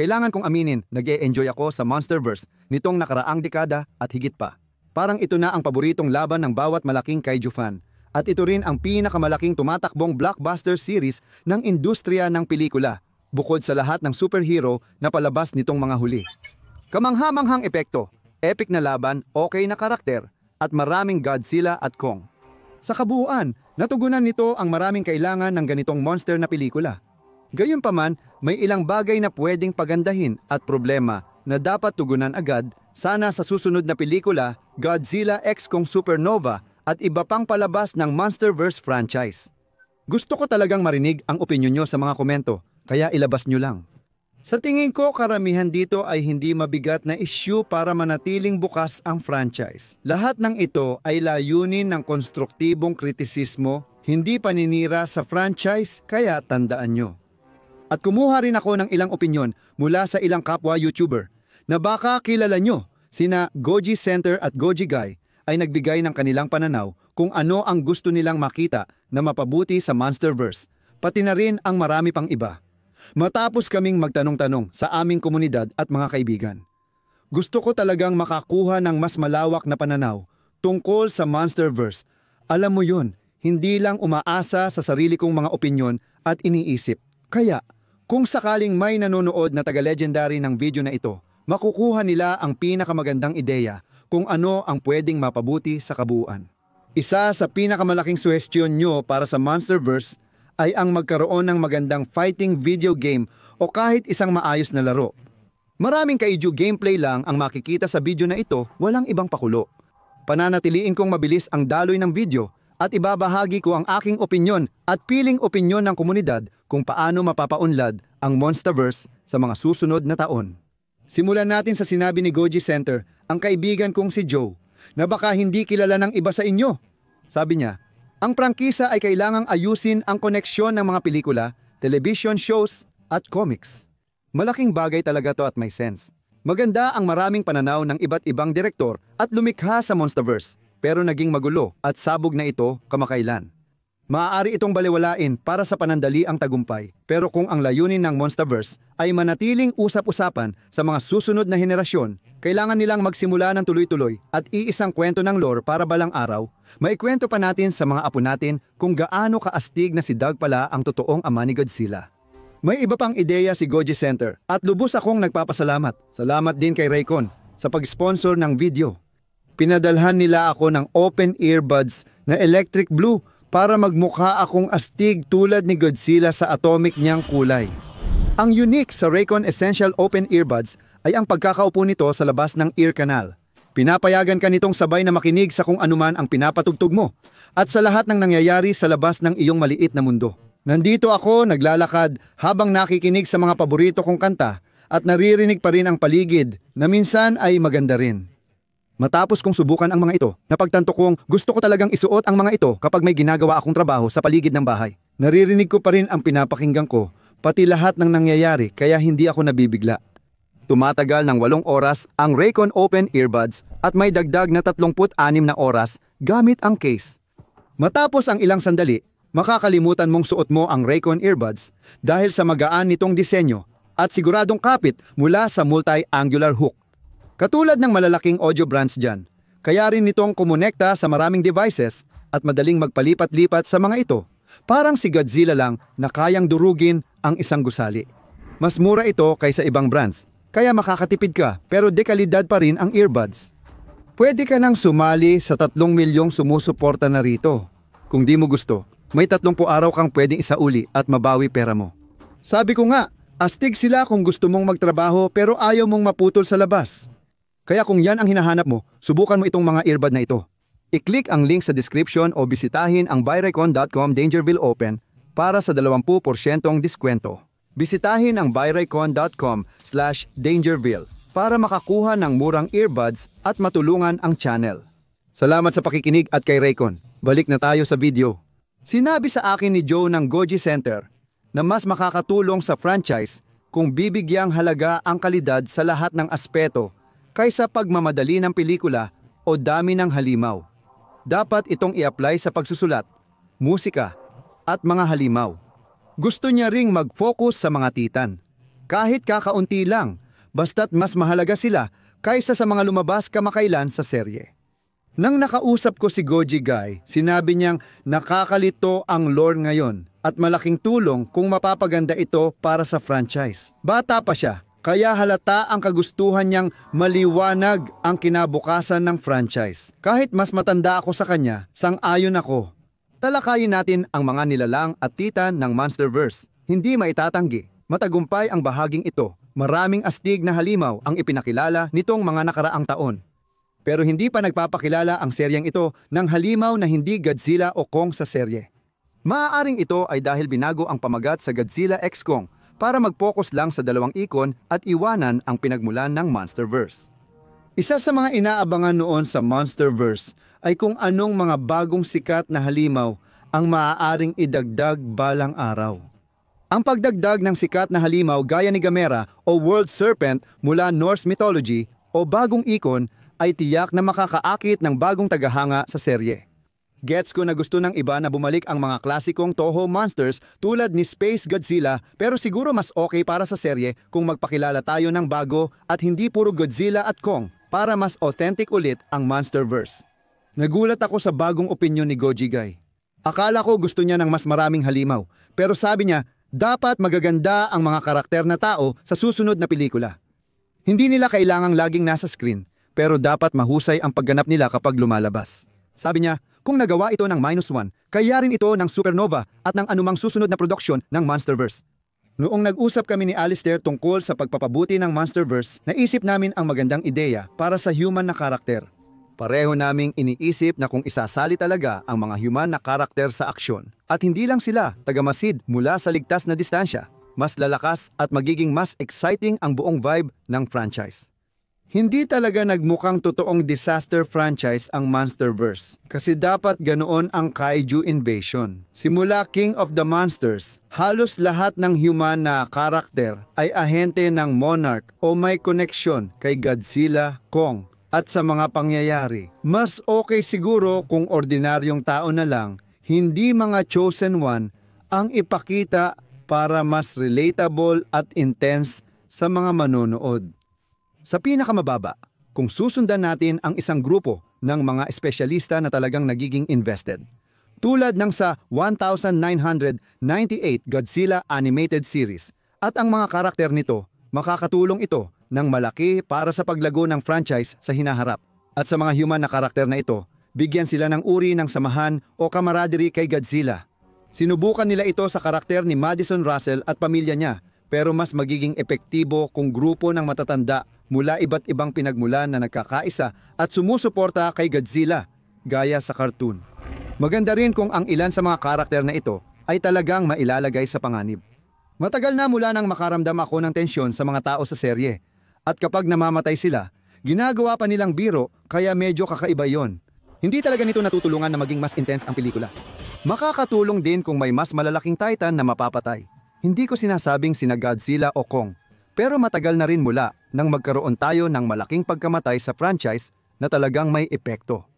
Kailangan kong aminin, nag-e-enjoy ako sa Monsterverse nitong nakaraang dekada at higit pa. Parang ito na ang paboritong laban ng bawat malaking kaiju fan. At ito rin ang pinakamalaking tumatakbong blockbuster series ng industriya ng pelikula, bukod sa lahat ng superhero na palabas nitong mga huli. Kamangha-manghang epekto, epic na laban, okay na karakter, at maraming Godzilla at Kong. Sa kabuuan, natugunan nito ang maraming kailangan ng ganitong monster na pelikula. Gayunpaman, may ilang bagay na pwedeng pagandahin at problema na dapat tugunan agad sana sa susunod na pelikula, Godzilla x Kong Supernova at iba pang palabas ng Monsterverse franchise. Gusto ko talagang marinig ang opinyon nyo sa mga komento, kaya ilabas nyo lang. Sa tingin ko, karamihan dito ay hindi mabigat na issue para manatiling bukas ang franchise. Lahat ng ito ay layunin ng konstruktibong kritisismo, hindi paninira sa franchise, kaya tandaan nyo. At kumuha rin ako ng ilang opinyon mula sa ilang kapwa YouTuber na baka kilala nyo, sina Goji Center at Goji Guy ay nagbigay ng kanilang pananaw kung ano ang gusto nilang makita na mapabuti sa Monsterverse, pati na rin ang marami pang iba. Matapos kaming magtanong-tanong sa aming komunidad at mga kaibigan, gusto ko talagang makakuha ng mas malawak na pananaw tungkol sa Monsterverse. Alam mo yun, hindi lang umaasa sa sarili kong mga opinyon at iniisip. Kaya, kung sakaling may nanonood na taga-legendary ng video na ito, makukuha nila ang pinakamagandang ideya kung ano ang pwedeng mapabuti sa kabuuan. Isa sa pinakamalaking suhestyon nyo para sa Monsterverse ay ang magkaroon ng magandang fighting video game o kahit isang maayos na laro. Maraming kaiju gameplay lang ang makikita sa video na ito, walang ibang pakulo. Pananatiliin kong mabilis ang daloy ng video at ibabahagi ko ang aking opinyon at piling opinyon ng komunidad kung paano mapapaunlad ang Monsterverse sa mga susunod na taon. Simulan natin sa sinabi ni Goji Center, ang kaibigan kong si Joe, na baka hindi kilala ng iba sa inyo. Sabi niya, ang prangkisa ay kailangang ayusin ang koneksyon ng mga pelikula, television shows at comics. Malaking bagay talaga to at may sense. Maganda ang maraming pananaw ng iba't ibang direktor at lumikha sa Monsterverse, pero naging magulo at sabog na ito kamakailan. Maaari itong balewalain para sa panandali ang tagumpay, pero kung ang layunin ng Monsterverse ay manatiling usap-usapan sa mga susunod na henerasyon, kailangan nilang magsimula ng tuloy-tuloy at iisang kwento ng lore para balang araw, maikwento pa natin sa mga apo natin kung gaano kaastig na si Doug pala ang totoong ama ni Godzilla. May iba pang ideya si Goji Center at lubos akong nagpapasalamat. Salamat din kay Raycon sa pag-sponsor ng video. Pinadalhan nila ako ng open earbuds na electric blue para magmukha akong astig tulad ni Godzilla sa atomic niyang kulay. Ang unique sa Raycon Essential Open Earbuds ay ang pagkakaupo nito sa labas ng ear canal. Pinapayagan ka nitong sabay na makinig sa kung anuman ang pinapatugtog mo at sa lahat ng nangyayari sa labas ng iyong maliit na mundo. Nandito ako naglalakad habang nakikinig sa mga paborito kong kanta at naririnig pa rin ang paligid na minsan ay maganda rin. Matapos kong subukan ang mga ito, napagtanto kong gusto ko talagang isuot ang mga ito kapag may ginagawa akong trabaho sa paligid ng bahay. Naririnig ko pa rin ang pinapakinggan ko, pati lahat ng nangyayari kaya hindi ako nabibigla. Tumatagal ng 8 oras ang Raycon Open Earbuds at may dagdag na 36 na oras gamit ang case. Matapos ang ilang sandali, makakalimutan mong suot mo ang Raycon Earbuds dahil sa magaan nitong disenyo at siguradong kapit mula sa multi-angular hook. Katulad ng malalaking audio brands dyan, kaya rin nitong kumonekta sa maraming devices at madaling magpalipat-lipat sa mga ito. Parang si Godzilla lang na kayang durugin ang isang gusali. Mas mura ito kaysa ibang brands, kaya makakatipid ka pero dekalidad pa rin ang earbuds. Pwede ka nang sumali sa 3 milyong sumusuporta na rito. Kung di mo gusto, may 30 araw kang pwedeng isauli at mabawi pera mo. Sabi ko nga, astig sila kung gusto mong magtrabaho pero ayaw mong maputol sa labas. Kaya kung yan ang hinahanap mo, subukan mo itong mga earbud na ito. I-click ang link sa description o bisitahin ang buyraycon.com Dangerville Open para sa 20% diskwento. Bisitahin ang buyraycon.com/Dangerville para makakuha ng murang earbuds at matulungan ang channel. Salamat sa pakikinig at kay Raycon. Balik na tayo sa video. Sinabi sa akin ni Joe ng Goji Center na mas makakatulong sa franchise kung bibigyang halaga ang kalidad sa lahat ng aspeto kaysa pagmamadali ng pelikula o dami ng halimaw. Dapat itong i-apply sa pagsusulat, musika, at mga halimaw. Gusto niya ring mag-focus sa mga titan. Kahit kakaunti lang, basta't mas mahalaga sila kaysa sa mga lumabas kamakailan sa serye. Nang nakausap ko si Goji Guy, sinabi niyang nakakalito ang lore ngayon at malaking tulong kung mapapaganda ito para sa franchise. Bata pa siya, kaya halata ang kagustuhan niyang maliwanag ang kinabukasan ng franchise. Kahit mas matanda ako sa kanya, sang-ayon ako. Talakayin natin ang mga nilalang at titan ng Monsterverse. Hindi maitatanggi, matagumpay ang bahaging ito. Maraming astig na halimaw ang ipinakilala nitong mga nakaraang taon. Pero hindi pa nagpapakilala ang seryeng ito ng halimaw na hindi Godzilla o Kong sa serye. Maaaring ito ay dahil binago ang pamagat sa Godzilla x Kong para mag-focus lang sa dalawang ikon at iwanan ang pinagmulan ng Monsterverse. Isa sa mga inaabangan noon sa Monsterverse ay kung anong mga bagong sikat na halimaw ang maaaring idagdag balang araw. Ang pagdagdag ng sikat na halimaw gaya ni Gamera o World Serpent mula Norse mythology o bagong ikon ay tiyak na makakaakit ng bagong tagahanga sa serye. Gets ko na gusto ng iba na bumalik ang mga klasikong Toho monsters tulad ni Space Godzilla, pero siguro mas okay para sa serye kung magpakilala tayo ng bago at hindi puro Godzilla at Kong para mas authentic ulit ang Monsterverse. Nagulat ako sa bagong opinyon ni Goji Guy. Akala ko gusto niya ng mas maraming halimaw, pero sabi niya dapat magaganda ang mga karakter na tao sa susunod na pelikula. Hindi nila kailangang laging nasa screen, pero dapat mahusay ang pagganap nila kapag lumalabas. Sabi niya, kung nagawa ito ng -1, kaya rin ito ng Supernova at ng anumang susunod na produksyon ng Monsterverse. Noong nag-usap kami ni Alistair tungkol sa pagpapabuti ng Monsterverse, naisip namin ang magandang ideya para sa human na karakter. Pareho naming iniisip na kung isasali talaga ang mga human na karakter sa aksyon at hindi lang sila tagamasid mula sa ligtas na distansya, mas lalakas at magiging mas exciting ang buong vibe ng franchise. Hindi talaga nagmukhang totoong disaster franchise ang Monsterverse kasi dapat ganoon ang Kaiju Invasion. Simula King of the Monsters, halos lahat ng human na karakter ay ahente ng Monarch o may koneksyon kay Godzilla, Kong, at sa mga pangyayari. Mas okay siguro kung ordinaryong tao na lang, hindi mga chosen one, ang ipakita para mas relatable at intense sa mga manonood. Sa pinakamababa, kung susundan natin ang isang grupo ng mga espesyalista na talagang nagiging invested. Tulad ng sa 1998 Godzilla Animated Series at ang mga karakter nito, makakatulong ito ng malaki para sa paglago ng franchise sa hinaharap. At sa mga human na karakter na ito, bigyan sila ng uri ng samahan o camaraderie kay Godzilla. Sinubukan nila ito sa karakter ni Madison Russell at pamilya niya, pero mas magiging epektibo kung grupo ng matatanda mula iba't ibang pinagmulan na nagkakaisa at sumusuporta kay Godzilla, gaya sa cartoon. Maganda rin kung ang ilan sa mga karakter na ito ay talagang mailalagay sa panganib. Matagal na mula nang makaramdam ako ng tensyon sa mga tao sa serye. At kapag namamatay sila, ginagawa pa nilang biro kaya medyo kakaiba yon. Hindi talaga nito natutulungan na maging mas intense ang pelikula. Makakatulong din kung may mas malalaking titan na mapapatay. Hindi ko sinasabing sina Godzilla o Kong, pero matagal na rin mula nang magkaroon tayo ng malaking pagkamatay sa franchise na talagang may epekto.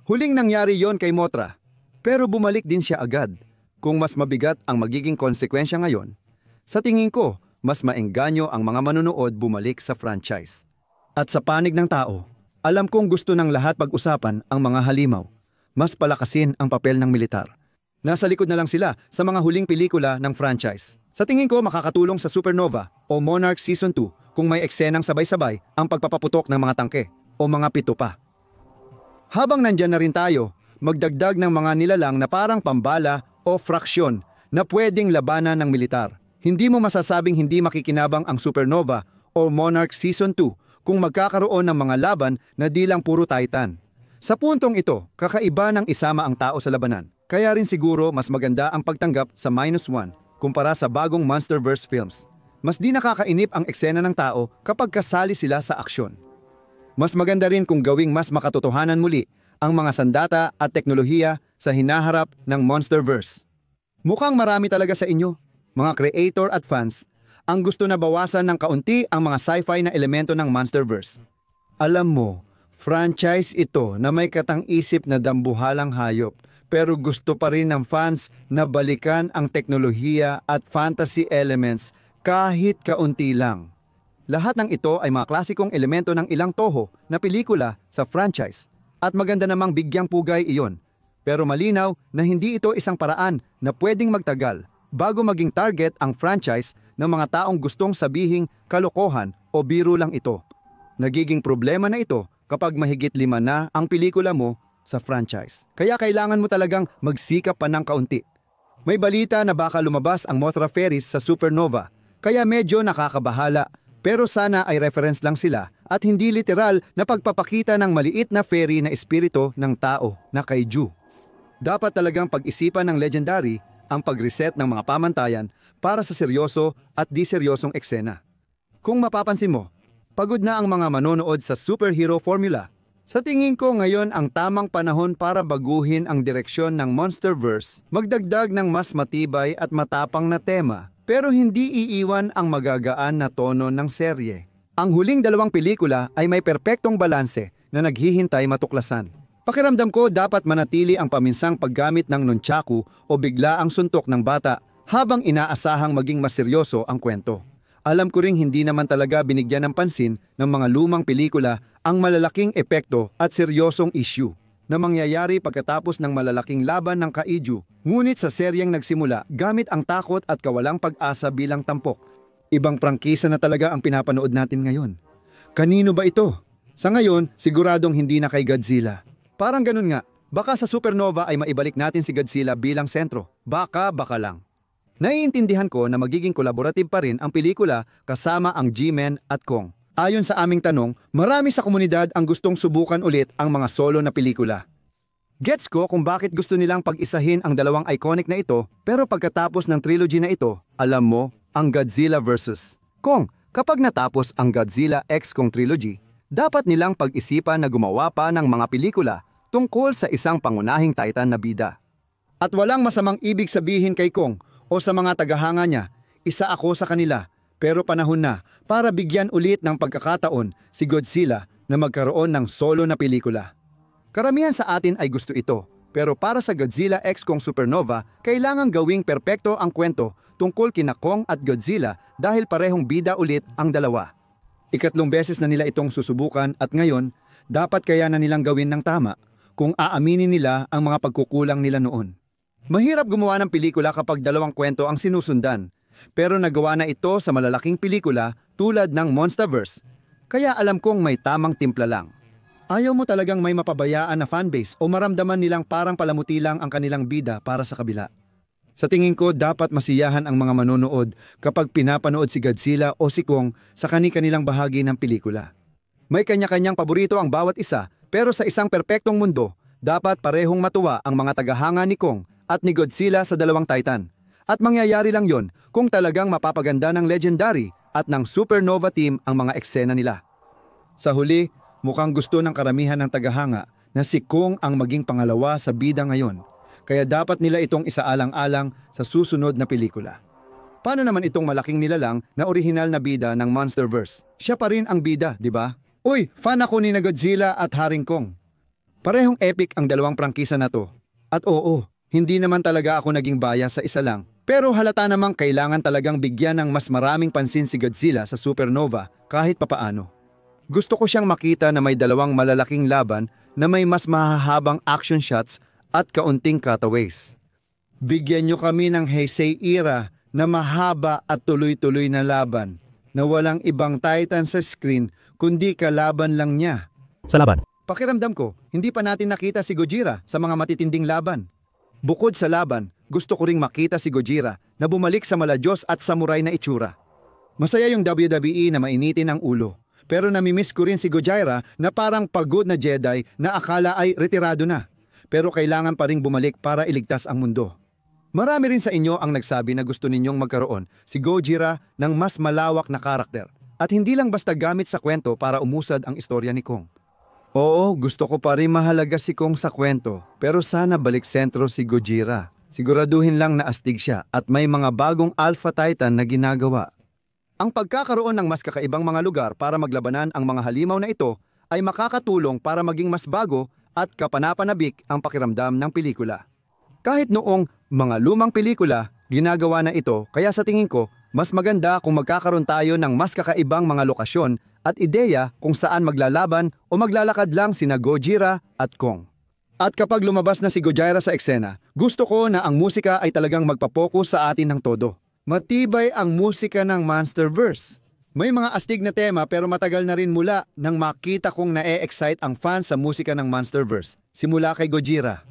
Huling nangyari yon kay Mothra, pero bumalik din siya agad. Kung mas mabigat ang magiging konsekwensya ngayon, sa tingin ko, mas maengganyo ang mga manonood bumalik sa franchise. At sa panig ng tao, alam kong gusto ng lahat pag-usapan ang mga halimaw. Mas palakasin ang papel ng militar. Nasa likod na lang sila sa mga huling pelikula ng franchise. Sa tingin ko makakatulong sa Supernova o Monarch Season 2 kung may eksenang sabay-sabay ang pagpapaputok ng mga tangke o mga pito pa. Habang nandyan na rin tayo, magdagdag ng mga nilalang na parang pambala o fraksyon na pwedeng labanan ng militar. Hindi mo masasabing hindi makikinabang ang Supernova o Monarch Season 2 kung magkakaroon ng mga laban na di lang puro Titan. Sa puntong ito, kakaiba ng isama ang tao sa labanan. Kaya rin siguro mas maganda ang pagtanggap sa -1 kumpara sa bagong Monsterverse films. Mas di nakakainip ang eksena ng tao kapag kasali sila sa aksyon. Mas maganda rin kung gawing mas makatotohanan muli ang mga sandata at teknolohiya sa hinaharap ng Monsterverse. Mukhang marami talaga sa inyo, mga creator at fans, ang gusto na bawasan ng kaunti ang mga sci-fi na elemento ng Monsterverse. Alam mo, franchise ito na may katang-isip na dambuhalang hayop, pero gusto pa rin ng fans na balikan ang teknolohiya at fantasy elements Kahit kaunti lang. Lahat ng ito ay mga klasikong elemento ng ilang Toho na pelikula sa franchise. At maganda namang bigyang pugay iyon. Pero malinaw na hindi ito isang paraan na pwedeng magtagal bago maging target ang franchise ng mga taong gustong sabihing kalokohan o biro lang ito. Nagiging problema na ito kapag mahigit 5 na ang pelikula mo sa franchise. Kaya kailangan mo talagang magsikap pa ng kaunti. May balita na baka lumabas ang Mothra Fairies sa Supernova, kaya medyo nakakabahala. Pero sana ay reference lang sila at hindi literal na pagpapakita ng maliit na fairy na espiritu ng tao na kaiju. Dapat talagang pag-isipan ng Legendary ang pag-reset ng mga pamantayan para sa seryoso at di-seryosong eksena. Kung mapapansin mo, pagod na ang mga manonood sa superhero formula. Sa tingin ko ngayon ang tamang panahon para baguhin ang direksyon ng Monsterverse, magdagdag ng mas matibay at matapang na tema, pero hindi iiwan ang magagaan na tono ng serye. Ang huling 2 pelikula ay may perpektong balanse na naghihintay matuklasan. Pakiramdam ko dapat manatili ang paminsang paggamit ng nunchaku o bigla ang suntok ng bata habang inaasahang maging mas seryoso ang kwento. Alam ko ring hindi naman talaga binigyan ng pansin ng mga lumang pelikula ang malalaking epekto at seryosong issue na mangyayari pagkatapos ng malalaking laban ng kaiju. Ngunit sa seryeng nagsimula gamit ang takot at kawalang pag-asa bilang tampok. Ibang prangkisa na talaga ang pinapanood natin ngayon. Kanino ba ito? Sa ngayon, siguradong hindi na kay Godzilla. Parang ganun nga, baka sa Supernova ay maibalik natin si Godzilla bilang sentro. Baka lang. Naiintindihan ko na magiging collaborative pa rin ang pelikula kasama ang G-Men at Kong. Ayon sa aming tanong, marami sa komunidad ang gustong subukan ulit ang mga solo na pelikula. Gets ko kung bakit gusto nilang pag-isahin ang 2 iconic na ito, pero pagkatapos ng trilogy na ito, alam mo, ang Godzilla vs. Kong, kapag natapos ang Godzilla x Kong trilogy, dapat nilang pag-isipan na gumawa pa ng mga pelikula tungkol sa isang pangunahing titan na bida. At walang masamang ibig sabihin kay Kong o sa mga tagahanga niya, isa ako sa kanila, pero panahon na para bigyan ulit ng pagkakataon si Godzilla na magkaroon ng solo na pelikula. Karamihan sa atin ay gusto ito, pero para sa Godzilla x Kong Supernova, kailangang gawing perpekto ang kwento tungkol kina Kong at Godzilla dahil parehong bida ulit ang dalawa. 3 beses na nila itong susubukan at ngayon, dapat kaya na nilang gawin ng tama kung aaminin nila ang mga pagkukulang nila noon. Mahirap gumawa ng pelikula kapag 2 kwento ang sinusundan, pero nagawa na ito sa malalaking pelikula tulad ng Monsterverse, kaya alam kong may tamang timpla lang. Ayaw mo talagang may mapabayaan na fanbase o maramdaman nilang parang palamuti lang ang kanilang bida para sa kabila. Sa tingin ko dapat masiyahan ang mga manonood kapag pinapanood si Godzilla o si Kong sa kani-kanilang bahagi ng pelikula. May kanya-kanyang paborito ang bawat isa, pero sa isang perpektong mundo, dapat parehong matuwa ang mga tagahanga ni Kong at ni Godzilla sa 2 Titan. At mangyayari lang yon kung talagang mapapaganda ng Legendary at ng Supernova team ang mga eksena nila. Sa huli, mukhang gusto ng karamihan ng tagahanga na si Kong ang maging pangalawa sa bida ngayon. Kaya dapat nila itong isaalang-alang sa susunod na pelikula. Paano naman itong malaking nilalang na orihinal na bida ng Monsterverse? Siya pa rin ang bida, di ba? Uy, fan ako ni na Godzilla at Haring Kong. Parehong epic ang 2 prangkisa na to. At oo, hindi naman talaga ako naging bias sa isa lang. Pero halata namang kailangan talagang bigyan ng mas maraming pansin si Godzilla sa Supernova kahit papaano. Gusto ko siyang makita na may 2 malalaking laban na may mas mahahabang action shots at kaunting cutaways. Bigyan nyo kami ng Heisei era na mahaba at tuloy-tuloy na laban na walang ibang titan sa screen kundi kalaban lang niya. Sa laban. Pakiramdam ko, hindi pa natin nakita si Gojira sa mga matitinding laban. Bukod sa laban, gusto ko ring makita si Gojira na bumalik sa maladyos at samurai na itsura. Masaya yung WWE na mainitin ang ulo, pero namimiss ko rin si Gojira na parang pagod na Jedi na akala ay retirado na. Pero kailangan pa ring bumalik para iligtas ang mundo. Marami rin sa inyo ang nagsabi na gusto ninyong magkaroon si Gojira ng mas malawak na karakter at hindi lang basta gamit sa kwento para umusad ang istorya ni Kong. Oo, gusto ko pa rin mahalaga si Kong sa kwento, pero sana balik sentro si Gojira. Siguraduhin lang na astig siya at may mga bagong Alpha Titan na ginagawa. Ang pagkakaroon ng mas kakaibang mga lugar para maglabanan ang mga halimaw na ito ay makakatulong para maging mas bago at kapanapanabik ang pakiramdam ng pelikula. Kahit noong mga lumang pelikula, ginagawa na ito, kaya sa tingin ko, Mas maganda kung magkakaroon tayo ng mas kakaibang mga lokasyon at ideya kung saan maglalaban o maglalakad lang sina Gojira at Kong. At kapag lumabas na si Gojira sa eksena, gusto ko na ang musika ay talagang magpapokus sa atin ng todo. Matibay ang musika ng Monsterverse. May mga astig na tema pero matagal na rin mula nang makita kong na-excite ang fans sa musika ng Monsterverse. Simula kay Gojira.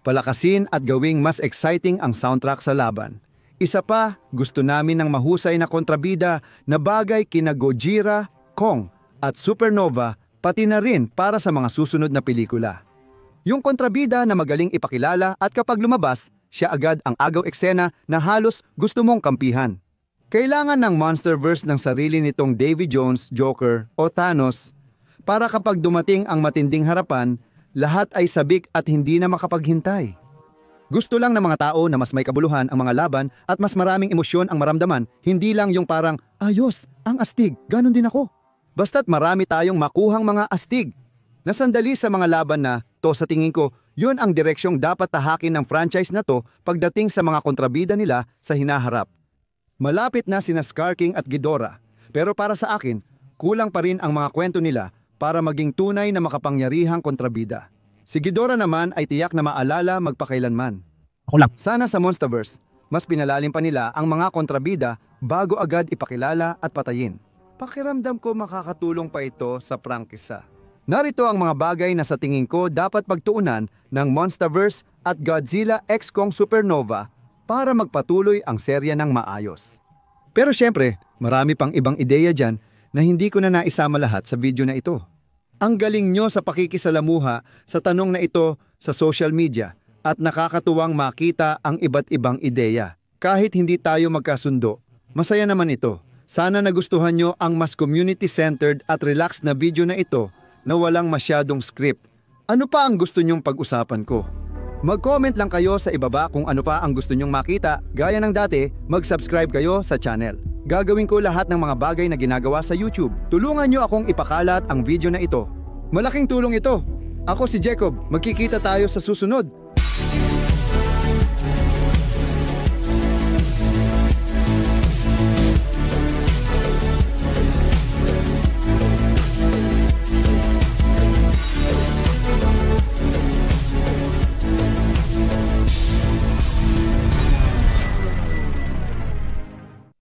Palakasin at gawing mas exciting ang soundtrack sa laban. Isa pa, gusto namin ng mahusay na kontrabida na bagay kina Gojira, Kong at Supernova pati na rin para sa mga susunod na pelikula. Yung kontrabida na magaling ipakilala at kapag lumabas, siya agad ang agaw eksena na halos gusto mong kampihan. Kailangan ng Monsterverse ng sarili nitong Davy Jones, Joker o Thanos para kapag dumating ang matinding harapan, lahat ay sabik at hindi na makapaghintay. Gusto lang ng mga tao na mas may kabuluhan ang mga laban at mas maraming emosyon ang maramdaman, hindi lang yung parang, ayos, ang astig, ganon din ako. Basta't marami tayong makuhang mga astig. Nasandali sa mga laban na, to sa tingin ko, yun ang direksyong dapat tahakin ng franchise na to pagdating sa mga kontrabida nila sa hinaharap. Malapit na sina Scar King at Ghidorah, pero para sa akin, kulang pa rin ang mga kwento nila para maging tunay na makapangyarihang kontrabida. Si Ghidorah naman ay tiyak na maalala magpakailanman. Sana sa Monsterverse, mas pinalalim pa nila ang mga kontrabida bago agad ipakilala at patayin. Pakiramdam ko makakatulong pa ito sa prangkisa. Narito ang mga bagay na sa tingin ko dapat pagtuunan ng Monsterverse at Godzilla x Kong Supernova para magpatuloy ang serya ng maayos. Pero syempre, marami pang ibang ideya dyan na hindi ko na naisama lahat sa video na ito. Ang galing nyo sa pakikisalamuha sa tanong na ito sa social media at nakakatuwang makita ang iba't ibang ideya. Kahit hindi tayo magkasundo, masaya naman ito. Sana nagustuhan nyo ang mas community-centered at relaxed na video na ito na walang masyadong script. Ano pa ang gusto nyong pag-usapan ko? Mag-comment lang kayo sa ibaba kung ano pa ang gusto nyong makita. Gaya ng dati, mag-subscribe kayo sa channel. Gagawin ko lahat ng mga bagay na ginagawa sa YouTube. Tulungan nyo akong ipakalat ang video na ito. Malaking tulong ito. Ako si Jacob. Magkikita tayo sa susunod.